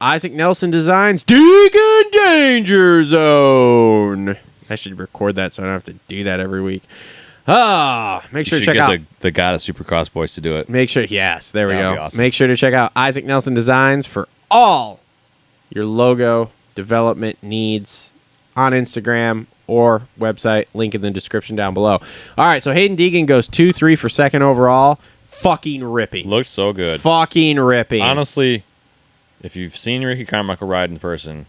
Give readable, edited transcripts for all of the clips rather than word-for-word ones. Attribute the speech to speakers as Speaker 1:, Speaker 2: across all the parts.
Speaker 1: Isaac Nelson Designs, Deegan Danger Zone. I should record that so I don't have to do that every week. Make sure to check out
Speaker 2: the God of Supercross voice to do it.
Speaker 1: Make sure, yes, there we go.
Speaker 2: Awesome.
Speaker 1: Make sure to check out Isaac Nelson Designs for all your logo development needs on Instagram or website. Link in the description down below. All right, so Hayden Deegan goes 2-3 for second overall. Fucking ripping.
Speaker 2: Looks so good.
Speaker 1: Fucking ripping.
Speaker 2: Honestly, if you've seen Ricky Carmichael ride in person,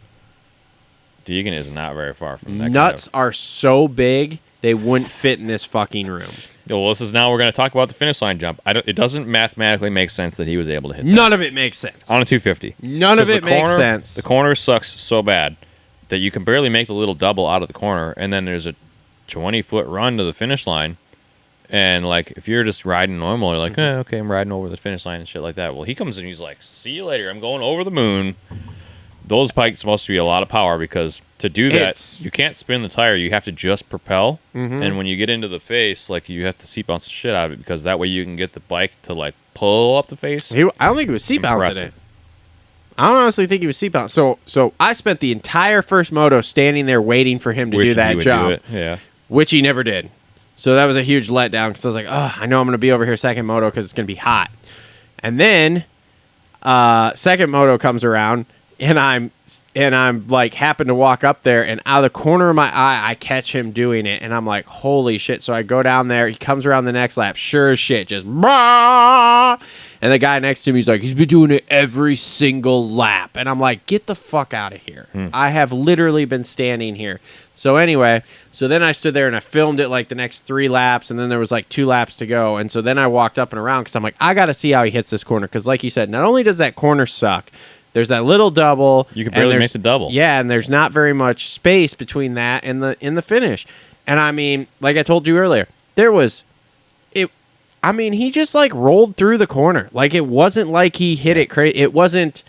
Speaker 2: Deegan is not very far from that.
Speaker 1: Nuts are so big, they wouldn't fit in this fucking room.
Speaker 2: Well, this is now we're going to talk about the finish line jump. It doesn't mathematically make sense that he was able to hit that.
Speaker 1: None of it makes sense.
Speaker 2: On a 250.
Speaker 1: None of it makes sense.
Speaker 2: The corner sucks so bad that you can barely make the little double out of the corner, and then there's a 20-foot run to the finish line. And, like, if you're just riding normal, you're like, okay, I'm riding over the finish line and shit like that. Well, he comes in, he's like, see you later. I'm going over the moon. Those bikes supposed to be a lot of power because to do that, you can't spin the tire. You have to just propel. Mm-hmm. And when you get into the face, like, you have to seat bounce the shit out of it because that way you can get the bike to, like, pull up the face.
Speaker 1: I don't think it was seat bouncing it. I don't honestly think he was seat bounce. So I spent the entire first moto standing there waiting for him to do that jump, which he never did. So that was a huge letdown because I was like, oh, I know I'm going to be over here second moto because it's going to be hot. And then second moto comes around, and I'm like, happen to walk up there, and out of the corner of my eye, I catch him doing it, and I'm like, holy shit. So I go down there. He comes around the next lap. Sure as shit, just bah! And the guy next to me, he's like, he's been doing it every single lap. And I'm like, get the fuck out of here. I have literally been standing here. So anyway, so then I stood there and I filmed it like the next 3 laps, and then there was like 2 laps to go. And so then I walked up and around because I'm like, I got to see how he hits this corner. Because like you said, not only does that corner suck, there's that little double.
Speaker 2: You can barely make the double.
Speaker 1: Yeah, and there's not very much space between that and the finish. And I mean, like I told you earlier, he just like rolled through the corner. Like it wasn't like he hit it crazy. It wasn't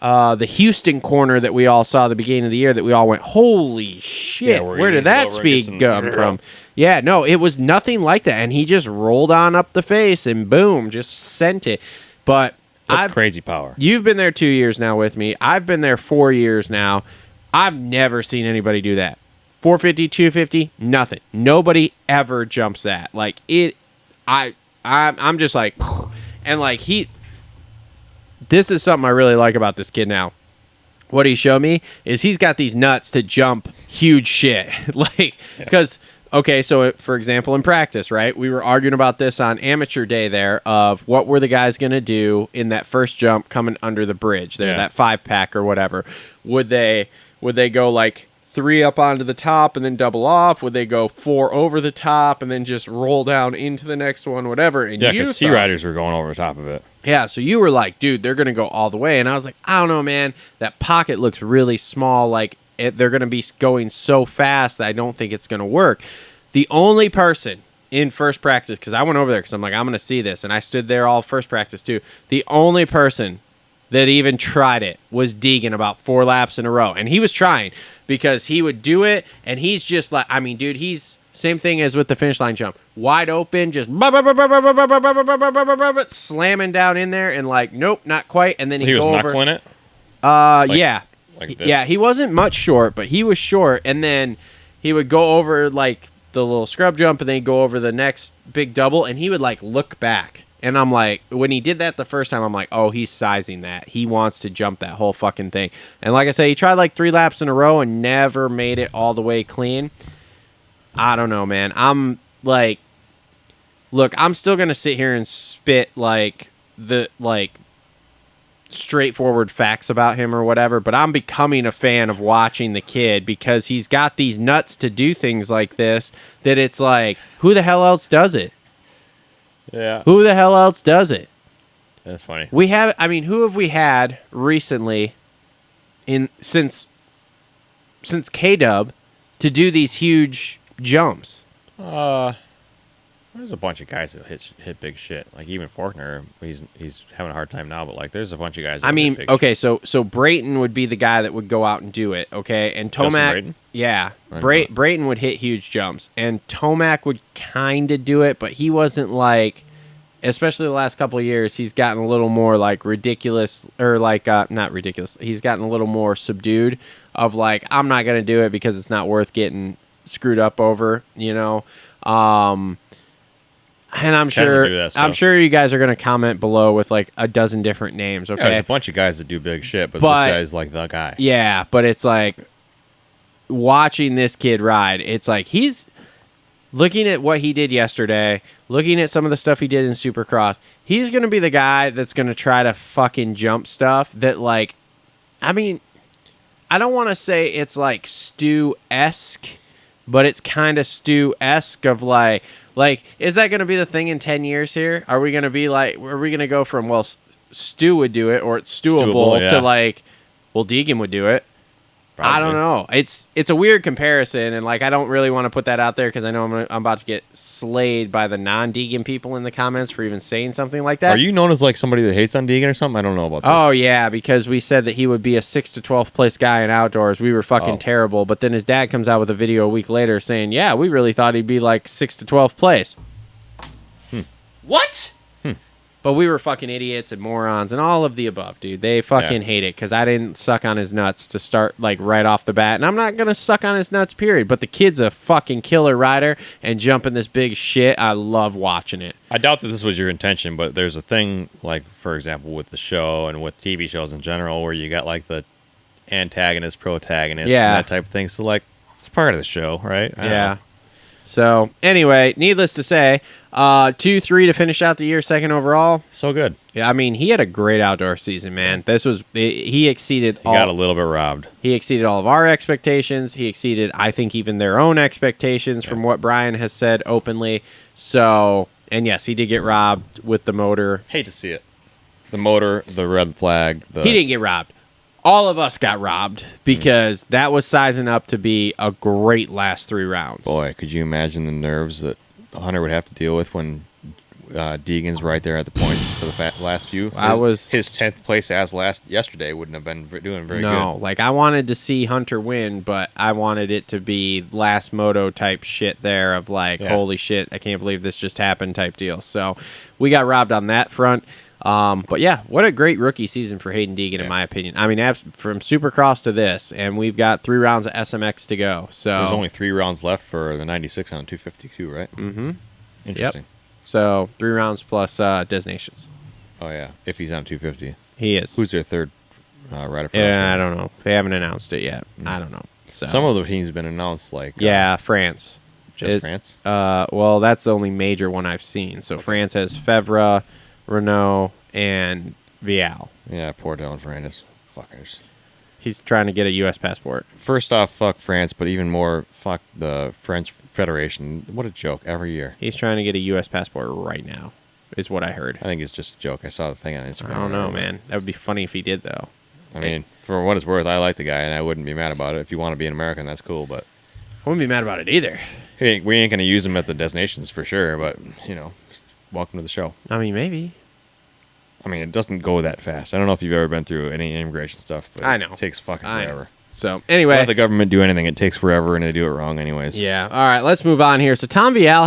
Speaker 1: the Houston corner that we all saw at the beginning of the year that we all went, holy shit, where did that speed come from? Yeah, no, it was nothing like that. And he just rolled on up the face and boom, just sent it. But
Speaker 2: that's crazy power.
Speaker 1: You've been there 2 years now with me. I've been there 4 years now. I've never seen anybody do that. 450, 250, nothing. Nobody ever jumps that. Like it, I'm just like, and like this is something I really like about this kid now. What he showed me is he's got these nuts to jump huge shit. Because, okay, so for example, in practice, right, we were arguing about this on amateur day there of what were the guys going to do in that first jump coming under the bridge there, that 5-pack or whatever. Would they go like 3 up onto the top and then double off? Would they go 4 over the top and then just roll down into the next one, whatever? And
Speaker 2: yeah, because Sea Riders were going over the top of it.
Speaker 1: Yeah, so you were like, dude, they're going to go all the way. And I was like, I don't know, man. That pocket looks really small. Like, they're going to be going so fast that I don't think it's going to work. The only person in first practice, because I went over there because I'm like, I'm going to see this. And I stood there all first practice, too. The only person that even tried it was Deegan about 4 laps in a row. And he was trying because he would do it, and he's just like, I mean, dude, he's same thing as with the finish line jump. Wide open, just slamming down in there, and like, nope, not quite. And then
Speaker 2: so he was knuckling it?
Speaker 1: Yeah. Yeah, he wasn't much short, but he was short. And then he would go over like the little scrub jump, and then he'd go over the next big double, and he would like look back. And I'm like, when he did that the first time, I'm like, oh, he's sizing that. He wants to jump that whole fucking thing. And like I said, he tried like 3 laps in a row and never made it all the way clean. I don't know, man. I'm like, look, I'm still going to sit here and spit like the straightforward facts about him or whatever, but I'm becoming a fan of watching the kid because he's got these nuts to do things like this that it's like, who the hell else does it?
Speaker 2: Yeah.
Speaker 1: Who the hell else does it?
Speaker 2: That's funny.
Speaker 1: Who have we had recently since K-Dub to do these huge jumps?
Speaker 2: There's a bunch of guys that hit big shit. Like even Faulkner, he's having a hard time now, but like there's a bunch of guys that hit big shit. So Brayton would be the guy that would go out and do it, okay? And Tomac, yeah. Brayton would hit huge jumps, and Tomac would kind of do it, but he wasn't like
Speaker 1: especially the last couple of years, he's gotten a little more like ridiculous, or like not ridiculous. He's gotten a little more subdued. Of like, I'm not gonna do it because it's not worth getting screwed up over, you know. And I'm sure you guys are gonna comment below with like a dozen different names. Okay,
Speaker 2: yeah, there's a bunch of guys that do big shit, but this guy's like the guy.
Speaker 1: Yeah, but it's like watching this kid ride. It's like he's looking at what he did yesterday, looking at some of the stuff he did in Supercross. He's gonna be the guy that's gonna try to fucking jump stuff that, like, I mean, I don't want to say it's like Stu-esque, but it's kind of Stu-esque of like, is that going to be the thing in 10 years here? Are we going to be like, are we going to go from, well, Stu would do it, or it's Stewable, to like, well, Deegan would do it. Probably. I don't know. It's a weird comparison, and like I don't really want to put that out there because I know I'm about to get slayed by the non-Deegan people in the comments for even saying something like that.
Speaker 2: Are you known as like somebody that hates on Deegan or something? I don't know about this.
Speaker 1: Oh yeah, because we said that he would be a 6th to 12th place guy in outdoors. We were fucking terrible, but then his dad comes out with a video a week later saying, "Yeah, we really thought he'd be like 6th to 12th place." What? But we were fucking idiots and morons and all of the above, dude. They fucking hate it because I didn't suck on his nuts to start, like, right off the bat. And I'm not going to suck on his nuts, period. But the kid's a fucking killer rider and jumping this big shit. I love watching it.
Speaker 2: I doubt that this was your intention, but there's a thing, like, for example, with the show and with TV shows in general where you got, like, the antagonist, protagonist, and that type of thing. So, like, it's part of the show, right? I don't know.
Speaker 1: So, anyway, needless to say, 2-3 to finish out the year, 2nd overall.
Speaker 2: So good.
Speaker 1: Yeah, I mean, he had a great outdoor season, man. He exceeded all.
Speaker 2: He got a little bit robbed.
Speaker 1: He exceeded all of our expectations. He exceeded, I think, even their own expectations from what Brian has said openly. So, and yes, he did get robbed with the motor.
Speaker 2: Hate to see it. The motor, the red flag.
Speaker 1: He didn't get robbed. All of us got robbed because that was sizing up to be a great last 3 rounds.
Speaker 2: Boy, could you imagine the nerves that Hunter would have to deal with when Deegan's right there at the points for the last few? His 10th place yesterday wouldn't have been doing very good.
Speaker 1: No, like I wanted to see Hunter win, but I wanted it to be last moto type shit there of like, holy shit, I can't believe this just happened type deal. So we got robbed on that front. But yeah, what a great rookie season for Hayden Deegan, in my opinion. I mean, from Supercross to this, and we've got 3 rounds of SMX to go. So
Speaker 2: there's only 3 rounds left for the 96 on 252, right?
Speaker 1: Mm-hmm.
Speaker 2: Interesting.
Speaker 1: Yep. So 3 rounds plus designations.
Speaker 2: Oh yeah, if he's on 250,
Speaker 1: he is.
Speaker 2: Who's their third rider?
Speaker 1: Yeah, I don't know. They haven't announced it yet. I don't know. So
Speaker 2: some of the teams have been announced, like
Speaker 1: France.
Speaker 2: Just France.
Speaker 1: Well, that's the only major one I've seen. So France has Fevra, Renault, and Vial.
Speaker 2: Yeah, poor Dylan Fernandez. Fuckers.
Speaker 1: He's trying to get a U.S. passport.
Speaker 2: First off, fuck France, but even more, fuck the French Federation. What a joke every year.
Speaker 1: He's trying to get a U.S. passport right now, is what I heard.
Speaker 2: I think it's just a joke. I saw the thing on Instagram.
Speaker 1: I don't know, man. That would be funny if he did, though.
Speaker 2: I mean, for what it's worth, I like the guy, and I wouldn't be mad about it. If you want to be an American, that's cool, but
Speaker 1: I wouldn't be mad about it either.
Speaker 2: We ain't going to use him at the destinations for sure, but, welcome to the show.
Speaker 1: I mean, maybe.
Speaker 2: I mean, it doesn't go that fast. I don't know if you've ever been through any immigration stuff, but
Speaker 1: I know.
Speaker 2: It takes fucking forever.
Speaker 1: So, anyway.
Speaker 2: Let the government do anything. It takes forever, and they do it wrong anyways.
Speaker 1: Yeah. All right, let's move on here. So, Tom Vial